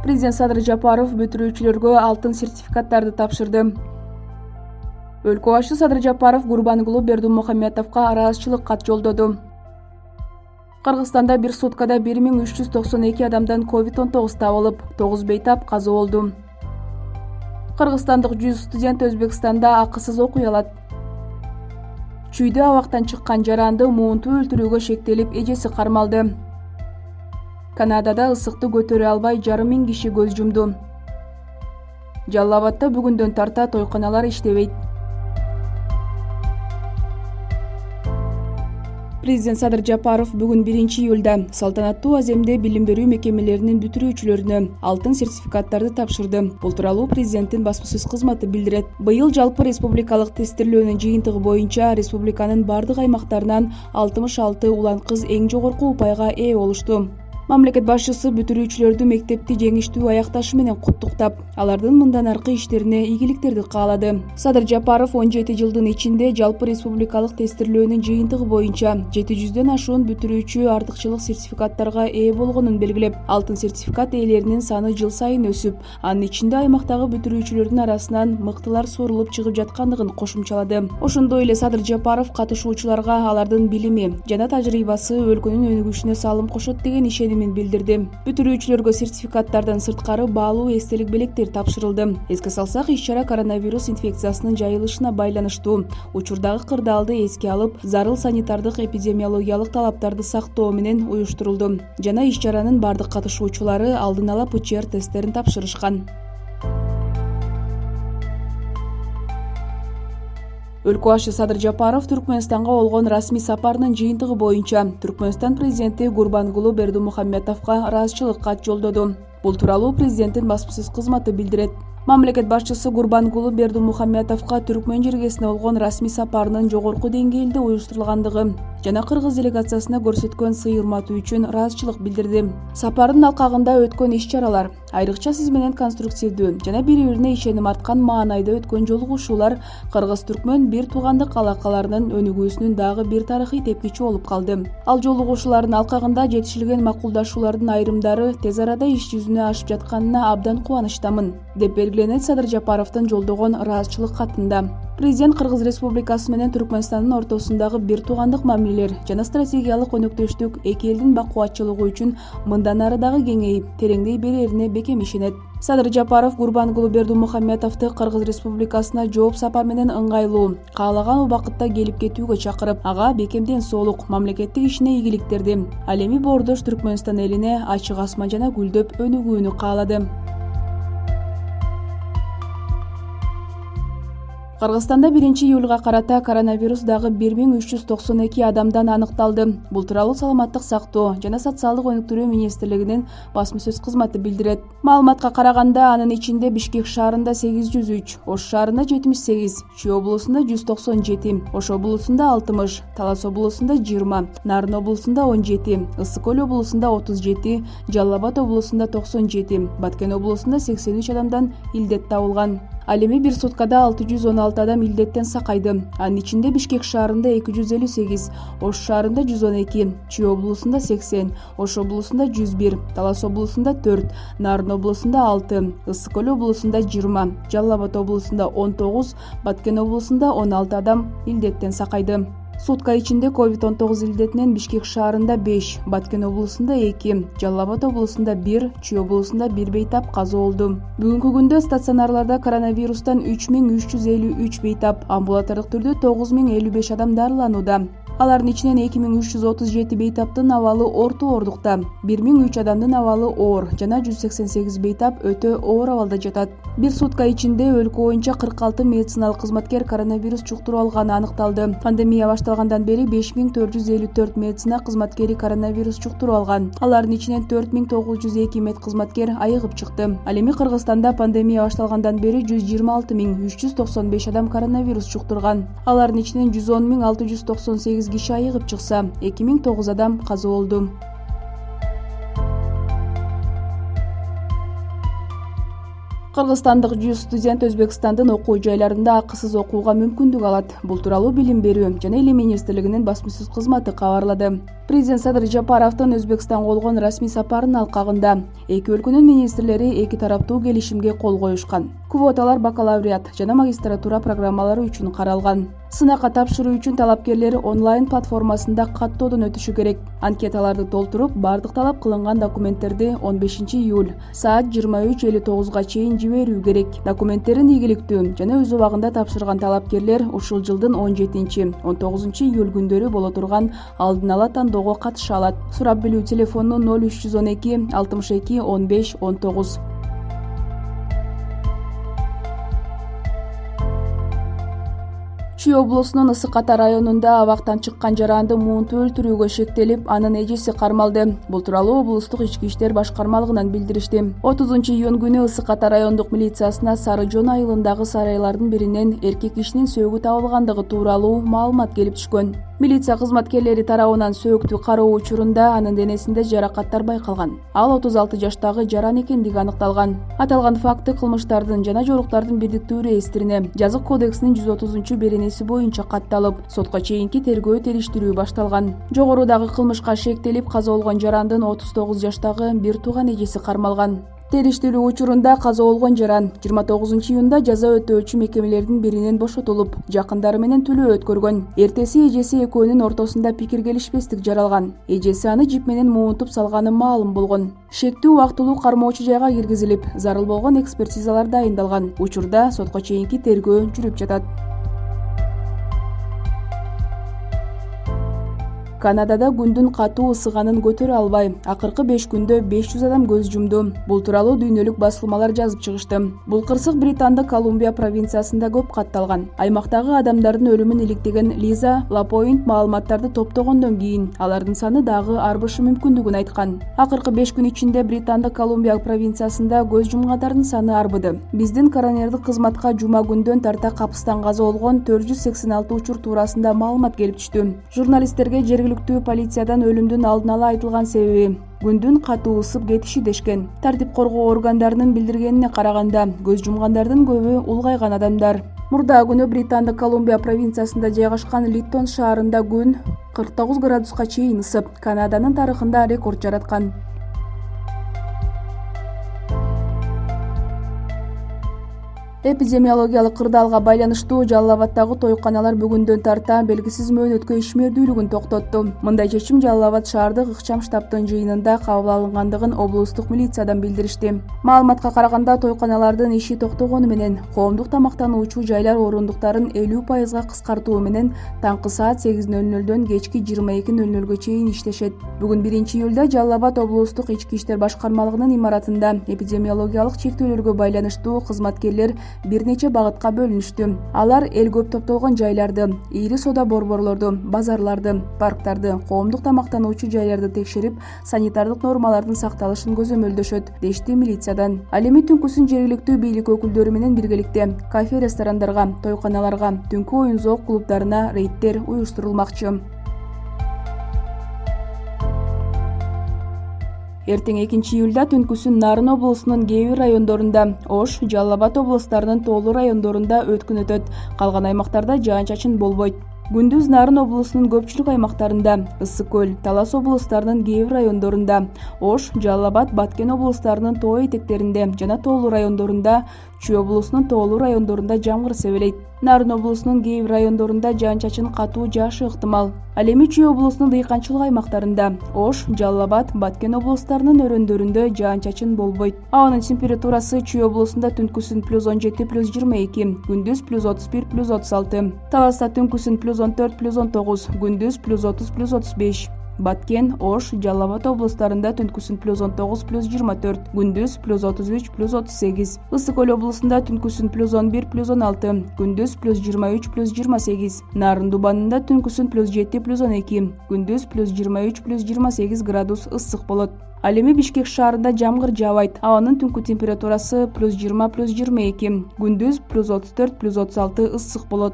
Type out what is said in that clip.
Президент Садыр Жапаров бүтүрүүчүлөргө алтын сертификаттарды тапшырды. Өлкө башы Садыр Жапаров Гурбангулу Бердимухамедовго ыраазычылык кат жолдоду. Кыргызстанда бир суткада 1392 адамдан COVID-19 табылып, 9 бейтап каза болду. Кыргызстандык 100 студент Өзбекстанда акысыз окуй алат. Чүйдө абактан чыккан жаранды муунту өлтүрүүгө шектелип, эжеси кармалды. Канадада ысыкты көтөрө албай 1,5 миң киши көз жумду. Жалал Абадда бүгүндөн тарта тойканалар иштебейт. Президент Садыр Жапаров бүгүн 1-июлда салтанаттуу аземде билим берүү мекемелеринин бүтүрүүчүлөрүнө алтын сертификаттарды тапшырды. Бул тууралуу президенттин басма сөз кызматы билдирет. Быйыл жалпы республикалык тестирлөөнүн жыйынтыгы боюнча республиканын бардык аймактарынан 66 улан кыз эң жогорку упайга ээ болушту. Мамлекет башчысы бүтүрүүчүлөрдү мектепти жеңиштүү аякташы менен куттуктап, алардын мындан аркы иштерине ийгиликтерди каалады. Садыр Жапаров 17 жылдын ичинде жалпы республикалык тестирлөөнүн жыйынтыгы боюнча 700дөн ашуун бүтүрүүчү артыкчылык сертификаттарга ээ болгонун белгилеп, алтын сертификат ээлеринин саны жыл сайын өсүп, анын ичинде аймактагы бүтүрүүчүлөрдүн арасынан мыктылар суурулуп чыгып жаткандыгын кошумчалады. Ошондой эле Садыр Жапаров катышуучуларга алардын билими жана тажрыйбасы өлкөнүн өнүгүшүнө салым кошот деген ишенимин билдирди. Бүтүрүүчүлөргө сертификаттардан сырткары баалуу эстелик белектер тапшырылды. Эске салсак, иш-чара коронавирус инфекциясынын жайылышына байланыштуу учурдагы кырдаалды эске алып, зарыл санитардык эпидемиологиялык талаптарды сактоо менен уюштурулду жана иш-чаранын бардык катышуучулары алдын ала ПЧР тесттерин тапшырышкан. Өлкө башы Садыр Жапаров Түркмөнстанга болгон расмий сапарынын жыйынтыгы боюнча Түркмөнстан президенти Гурбангулу Бердимухамедовго ыраазычылык кат жолдоду. Бул тууралуу президенттин басма сөз кызматы билдирет. Мамлекет башчысы Гурбангулу Бердимухамедовго Түркмөн жергесине болгон расмий сапарынын жогорку деңгээлде уюштурулгандыгы жана кыргыз делегациясына көрсөткөн сый-урматы үчүн ыраазычылык билдирди. Сапардын алкагында өткөн иш-чаралар, айрыкча сиз менен конструктивдүү жана бири-бирине ишеним арткан маанайда өткөн жолугушуулар Кыргыз-Түркмөн бир туугандык алакаларынын өнүгүүсүнүн дагы бир тарыхый тепкичи болуп калды. Ал жолугушуулардын алкагында жетишилген макулдашуулардын айрымдары тез арада иш жүзүнө ашып жатканына абдан кубанычтамын, деп белгиленет Садыр Жапаровдун жолдогон ыраазычылык катында. Президент Кыргыз Республикасы менен Түркмөнстандын ортосундагы бир туугандык мамилелер жана стратегиялык өнөктөштүк эки элдин бакубатчылыгы үчүн мындан ары дагы кеңейип, тереңдей берерине бекем ишенет. Садыр Жапаров Гурбангулу Бердимухамедовду Кыргыз Республикасына жооп сапар менен ыңгайлуу, каалаган убакытта келип кетүүгө чакырып, ага бекемден соолук, мамлекеттик ишине ийгиликтерди, ал эми боордош Түркмөнстан элине ачык асман жана гүлдөп өнүгүүнү каалады. Кыргызстанда 1-июлга карата коронавирус дагы 1392 адамдан аныкталды. Бул тууралуу Саламаттык сактоо жана социалдык өнүктүрүү министрлигинин басма сөз кызматы билдирет. Маалыматка караганда, анын ичинде Бишкек шаарында 803, Ош шаарында 78, Чүй облусунда 197, Ош облусунда 60, Талас облусунда 20, Нарын облусунда 17, Ысык Көл облусунда 37, Жалал Абад облусунда 97, Баткен облусунда 83 адамдан илдет табылган. Ал эми бир суткада 616 адам илдеттен сакайды. Анын ичинде Бишкек шаарында 258, Ош шаарында 112, Чүй облусунда 80, Ош облусунда 101, Талас облусунда 4, Нарын облусунда 6, Ысык Көл облусунда 20, Жалал Абад облусунда 19, Баткен облусунда 16 адам илдеттен сакайды. Сутка ичинде COVID-19 илдетинен Бишкек шаарында 5, Баткен облусунда 2, Жалал Абад облусунда 1, Чүй облусунда 1 бейтап каза болду. Бүгүнкү күндө стационарларда коронавирустан 3353 бейтап, амбулатордук түрдө 9055 адам дарыланууда. Алардын ичинен 2337 бейтаптын абалы орто оордукта, 1003 адамдын абалы оор жана 188 бейтап өтө оор абалда жатат. Бир сутка ичинде өлкө боюнча 46 медициналык кызматкер коронавирус жуктуруп алганы аныкталды. Пандемия башталгандан бери 5454 медицина кызматкери коронавирус жуктуруп алган. Алардын ичинен 4902 медкызматкер айыгып чыкты. Ал эми Кыргызстанда пандемия башталгандан бери 116395 адам коронавирус жуктурган. Алардын ичинен 110698 киши айыгып чыкса, 2009 адам каза болду. Кыргызстандык 100 студент Өзбекстандын окуу жайларында акысыз окууга мүмкүндүк алат. Бул тууралуу Билим берүү жана Илим министрлигинин басма-сөз кызматы кабарлады. Президент Садыр Жапаровдун Өзбекстанга болгон расмий сапарынын алкагында эки өлкөнүн министрлери эки тараптуу келишимге кол коюшкан. Квоталар бакалавриат жана магистратура программалары үчүн каралган. Сынакка тапшыруу үчүн талапкерлер онлайн платформасында каттоодон өтүшү керек. Анкеталарды толтуруп, бардык талап кылынган документтерди 15 июль саат 23:59 чейин жиберүү керек. Документтерин ийгиликтүү жана өз убагында тапшырган талапкерлер ушул жылдын 17-19 июль күндөрү боло турган алдын ала тандоого катыша алат. Сурап билүү телефону 0312 62 15 19. Чүй облусунун Ысык Ата районунда абактан чыккан жаранды муунтуп өлтүрүүгө шектелип, анын эжеси кармалды. Бул тууралуу облустук ички иштер башкармалыгынан билдиришти. 30 июнь күнү Ысык Ата райондук милициясына Сары Жон айылындагы сарайлардын биринен эркек кишинин сөөгү табылгандыгы тууралуу маалымат келип түшкөн. Милиция кызматкерлери тарабынан сөөктү кароо учурунда анын денесинде жаракаттар байкалган. Ал 36 жаштагы жаран экендиги аныкталган. Аталган факты кылмыштардын жана жоруктардын бирдиктүү реестрине Жазык кодексинин 130-беренеси боюнча катталып, сотко чейинки тергөө териштирүү башталган. Жогорудагы кылмышка шектелип каза болгон жарандын 39 жаштагы бир тууган эжеси кармалган. Териштирүү учурунда каза болгон жаран 29 июнда жаза өтөөчү мекемелердин биринен бошотулуп, жакындары менен түлөө өткөргөн. Эртеси эжеси экөөнүн ортосунда пикир келишпестик жаралган. Эжеси аны жип менен муунтуп салганы маалым болгон. Шектүү убактылуу кармоочу жайга киргизилип, зарыл болгон экспертизалар дайындалган. Учурда сотко чейинки тергөө жүрүп жатат. Канадада күндүн катуу ысыганын көтөрө албай, акыркы 5 күндө 500 адам көз жумду. Бул тууралуу дүйнөлүк басылмалар жазып чыгышты. Бул кырсык Британдын Колумбия провинциясында көп катталган. Аймактагы адамдардын өлүмүн иликтеген Лиза Лапойнт маалыматтарды топтогондон кийин алардын саны дагы арбышы мүмкүндүгүн айткан. Акыркы 5 күн ичинде Британдын Колумбия провинциясында көз жумгандардын саны арбыды. Биздин коронерлик кызматка жума күндөн тарта капыстан каза болгон 486 учур туурасында маалымат келип түштү. Журналисттерге жергиликтүү полициядан өлүмдүн алдын ала айтылган себеби күндүн катуу ысып кетиши дешкен. Тартип коргоо органдарынын билдиргенине караганда, көз жумгандардын көбү улгайган адамдар. Мурда күнү Британдын Колумбия провинциясында жайгашкан Литтон шаарында күн 49 градуска чейин ысып, Канаданын тарыхында рекорд жараткан. Эпидемиологиялык кырдаалга байланыштуу Жалал Абаддагы тоюканалар бүгүндөн тарта белгисиз мөөнөткө ишмердүүлүгүн токтотту. Мындай чечим Жалал Абад шаардык ыкчам штабтын жыйынында кабыл алынгандыгын облустук милициядан билдиришти. Маалыматка караганда, тоюканалардын иши токтогону менен коомдук тамактануучу жайлар орундуктарын 50% кыскартуу менен таңкы саат 8:00дөн кечки 22:00гө чейин иштешет. Бүгүн 1 июлда Жалал Абад облустук ички иштер башкармалыгынын имаратында эпидемиологиялык чектөөлөргө байланыштуу кызматкерлер бир нече багытка бөлүнүштү. Алар эл көп топтолгон жайларды, ийри соода борборлорду, базарларды, парктарды, коомдук тамактануучу жайларды текшерип, санитардык нормалардын сакталышын көзөмөлдөшөт, дешти милициядан. Ал эми түнкүсүн жергиликтүү бийлик өкүлдөрү менен биргеликте кафе, ресторандарга, тойканаларга, түнкү оюн-зоок клубдарына рейдтер уюштурулмакчы. Эртең 2 июлда түнкүсүн Нарын облусунун кээ бир райондорунда, Ош, Жалал Абад облустарынын тоолуу райондорунда өткүн өтөт. Калган аймактарда жаан-чачын болбойт. Күндүз Нарын облусунун көпчүлүк аймактарында, Ысык көл, Талас облустарынын кээ бир райондорунда, Ош, Жалал Абад, Баткен облустарынын тоо этектеринде жана тоолуу райондорунда, Чүй облусунун тоолуу райондорунда жамгыр себелейт. Нарын облусунун кээ бир райондорунда жаан-чачын катуу жаашы ыктымал. Ал эми Чүй облусунун дыйканчылык аймактарында, Ош, Жалал Абад, Баткен облустарынын өрөөндөрүндө жаан-чачын болбойт. Абанын температурасы Чүй облусунда түнкүсүн +17 +22, күндүз +31 +36. Таласта түнкүсүн +14 +19, күндүз +30 +35. Баткен, Ош, Жалал Абад облустарында түнкүсүн +19 +24, күндүз +33 +38. Ысык көл облусунда түнкүсүн +11 +16, күндүз +23 +28. Нарын Дубанында түнкүсүн +7 +12, күндүз +23 +28 градус ысык болот. Ал эми Бишкек шаарында жамгыр жаабайт. Абанын түнкү температурасы +20 +22, күндүз +34 +36 ысык болот.